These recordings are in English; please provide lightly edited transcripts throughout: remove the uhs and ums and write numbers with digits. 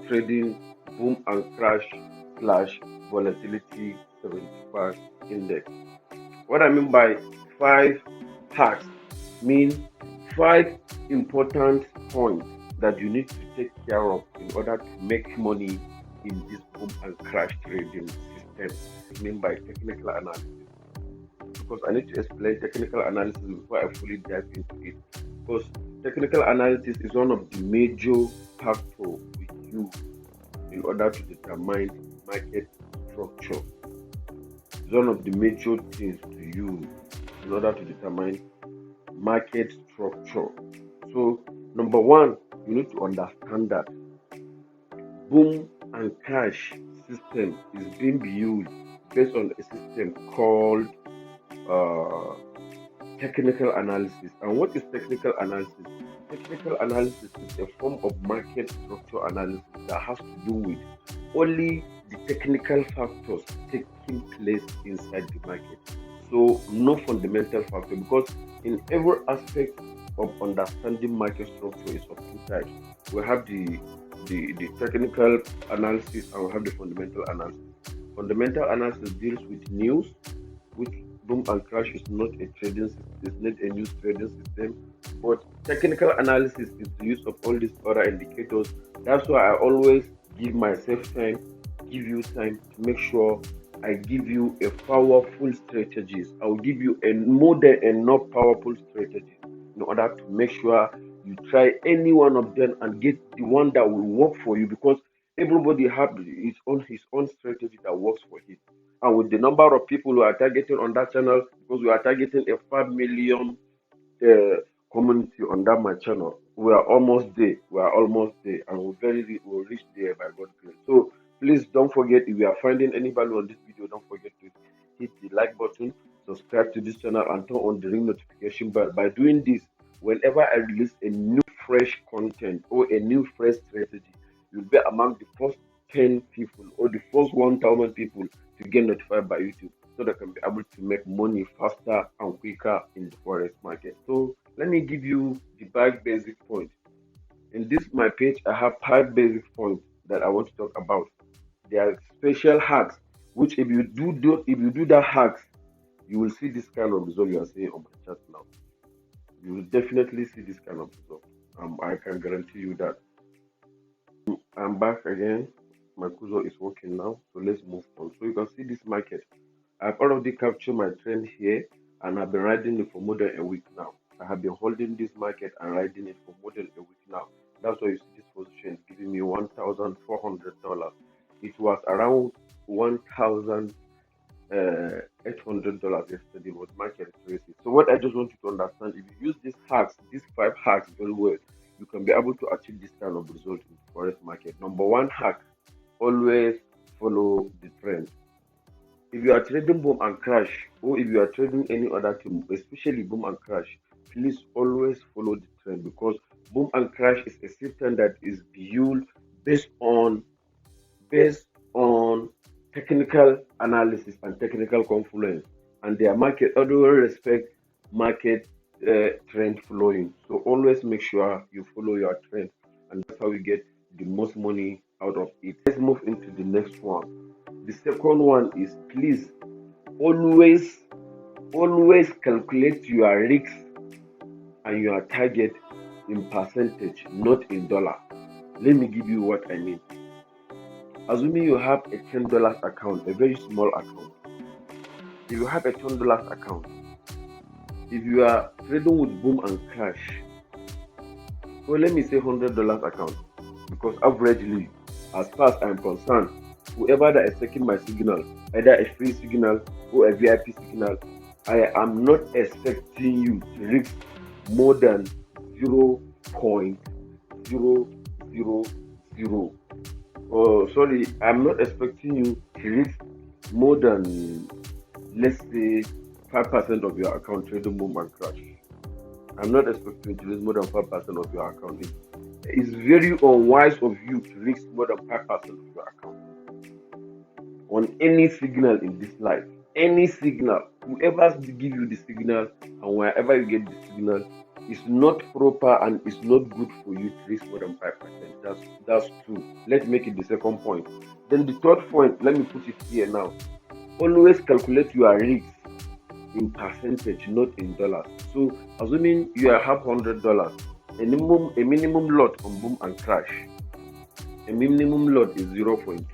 trading boom and crash slash volatility 75 index. What I mean by 5 hacks mean 5 important points that you need to take care of in order to make money in this boom and crash trading system. I mean by technical analysis, because I need to explain technical analysis before I fully dive into it. Because technical analysis is one of the major factors we use in order to determine market structure. It's one of the major things to use in order to determine market structure. So, number one, you need to understand that boom and crash system is being built based on a system called technical analysis. And what is technical analysis? Technical analysis is a form of market structure analysis that has to do with only the technical factors taking place inside the market. So no fundamental factor, because in every aspect of understanding market structure is of two types. We have the technical analysis and we have the fundamental analysis. Fundamental analysis deals with news, which boom and crash is not a trading system, it's not a news trading system. But technical analysis is the use of all these other indicators. That's why I always give myself time, give you time to make sure I give you a powerful strategies. I'll give you a more than enough powerful strategies in order to make sure you try any one of them and get the one that will work for you, because everybody has his own strategy that works for him. And with the number of people who are targeting on that channel, because we are targeting a 5 million community on that my channel, we are almost there. And we'll reach there by God's grace. So please don't forget, if you are finding any value on this video, don't forget to hit the like button, subscribe to this channel, and turn on the ring notification bell. By doing this, whenever I release a new fresh content or a new fresh strategy, you'll be among the first 10 people or the first 1,000 people to get notified by YouTube, so they can be able to make money faster and quicker in the forex market. So let me give you the 5 basic points. In this my page, I have 5 basic points that I want to talk about. They are special hacks, which if you do that hacks, you will see this kind of result you are seeing on my chart now. You will definitely see this kind of result. I can guarantee you that. I'm back again. My cursor is working now, so let's move on. So you can see this market. I've already captured my trend here, and I've been riding it for more than a week now. I have been holding this market and riding it for more than a week now. That's why you see this position is giving me $1,400. It was around $1,800 yesterday, but market is crazy. So what I just want you to understand, if you use these 5 hacks very well, you can be able to achieve this kind of result in the forex market. Number 1 hack: always follow the trend. If you are trading boom and crash, or if you are trading any other thing, especially boom and crash, please always follow the trend, because boom and crash is a system that is built based on technical analysis and technical confluence, and their market always respect market trend flowing. So always make sure you follow your trend, and that's how you get the most money out of it. Let's move into the next one. The second one is, please always calculate your risk and your target in percentage, not in dollar. Let me give you what I mean. Assuming you have a $10 account, a very small account. If you have a $10 account, if you are trading with boom and crash, well, let me say $100 account, because averagely, as far as I'm concerned, whoever that is taking my signal, either a free signal or a VIP signal, I am not expecting you to risk more than 0.000. Oh, sorry, I'm not expecting you to risk more than, let's say, 5% of your account trading boom and crash. I'm not expecting you to risk more than 5% of your account. It's very unwise of you to risk more than 5% of your account on any signal in this life. Any signal, whoever give you the signal and wherever you get the signal, It's not proper and it's not good for you to risk more than 5%. That's true. Let's make it the second point. Then the third point, let me put it here now. Always calculate your risk in percentage, not in dollars. So assuming you have $100, a minimum lot on boom and crash. A minimum lot is 0.2.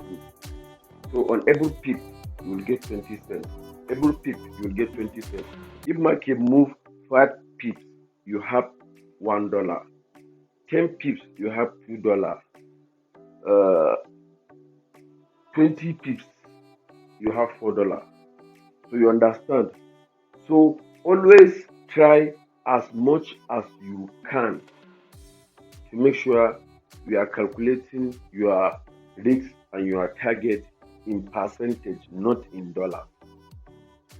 So on every pip, you will get 20 cents. Every pip, you will get 20 cents. If market move 5 pips, you have $1. 10 pips, you have $2. 20 pips, you have $4. So you understand. So always try as much as you can to make sure you are calculating your risk and your target in percentage, not in dollars.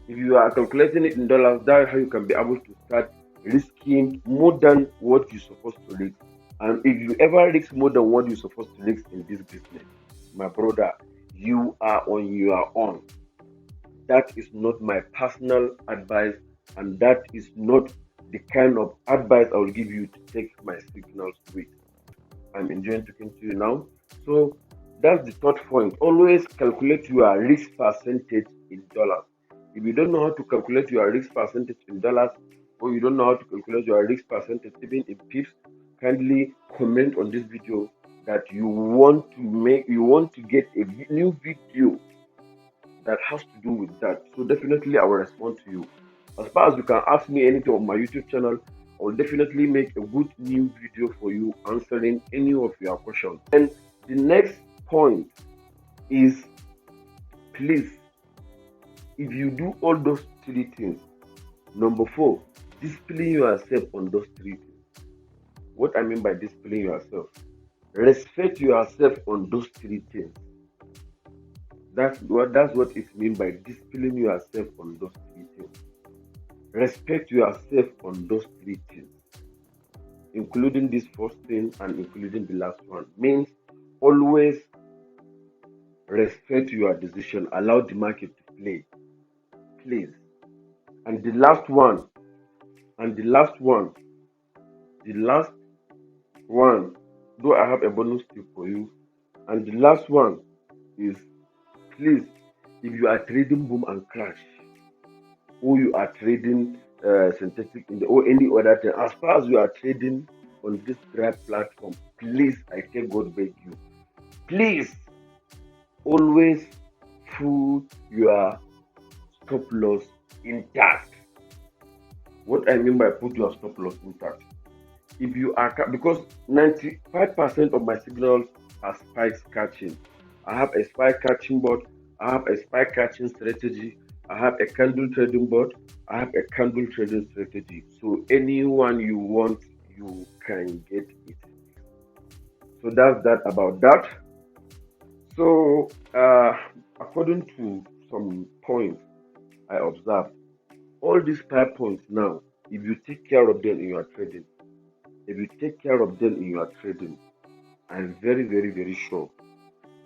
If you are calculating it in dollars, that's how you can be able to start risking more than what you're supposed to risk. And if you ever risk more than what you're supposed to risk in this business, my brother, you are on your own. That is not my personal advice, and that is not the kind of advice I will give you to take my signals with. I'm enjoying talking to you now. So that's the third point. Always calculate your risk percentage in dollars. If you don't know how to calculate your risk percentage in dollars, or you don't know how to calculate your risk percentage even in pips, kindly comment on this video that you want to get a new video that has to do with that. So definitely I will respond to you. As far as you can ask me anything on my YouTube channel, I will definitely make a good new video for you answering any of your questions. And the next point is, please, if you do all those three things, number 4, discipline yourself on those three things. What I mean by discipline yourself, respect yourself on those three things. That's what it means by discipline yourself on those three things. Respect yourself on those three things, including this first thing and including the last one. Means always respect your decision. Allow the market to play, please. And the last one, though I have a bonus tip for you. And the last one is, please, if you are trading boom and crash, or you are trading synthetic or any other thing, as far as you are trading on this platform, please, I take God beg you, please always put your stop loss intact. What I mean by put your stop loss intact, if you are, because 95% of my signals are spikes catching. I have a spike catching board, I have a spike catching strategy, I have a candle trading board, I have a candle trading strategy. So anyone you want, you can get it. So that's that about that. So according to some points I observed, all these 5 points now, if you take care of them in your trading, I'm very, very, very sure.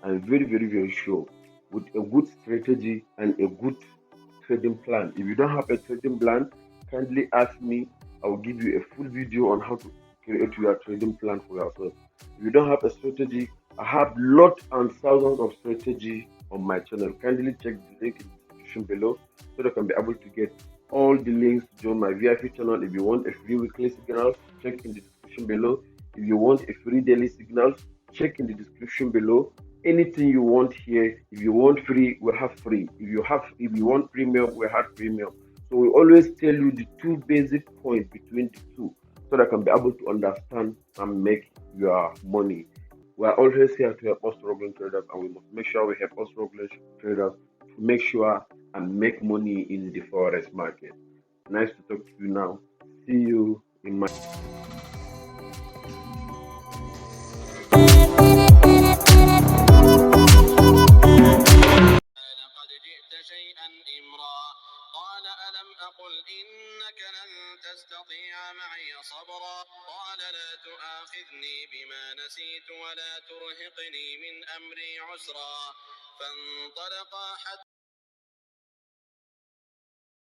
Very sure with a good strategy and a good trading plan. If you don't have a trading plan, kindly ask me. I will give you a full video on how to create your trading plan for yourself. If you don't have a strategy, I have lots and thousands of strategy on my channel. Kindly check the link in the description below so that I can be able to get all the links to join my VIP channel. If you want a free weekly signal, check in the description below. If you want a free daily signal, check in the description below. Anything you want here, if you want free, we have free. If you want premium, we have premium. So we always tell you the 2 basic points between the two so that I can be able to understand and make your money. We are always here to help us struggling traders, and we must make sure we help us struggling traders to make sure and make money in the forex market. Nice to talk to you now. See you in my شيئا إمرا قال ألم أقل إنك لن تستطيع معي صبرا قال لا تؤاخذني بما نسيت ولا ترهقني من أمري عسرا فانطلقا حتى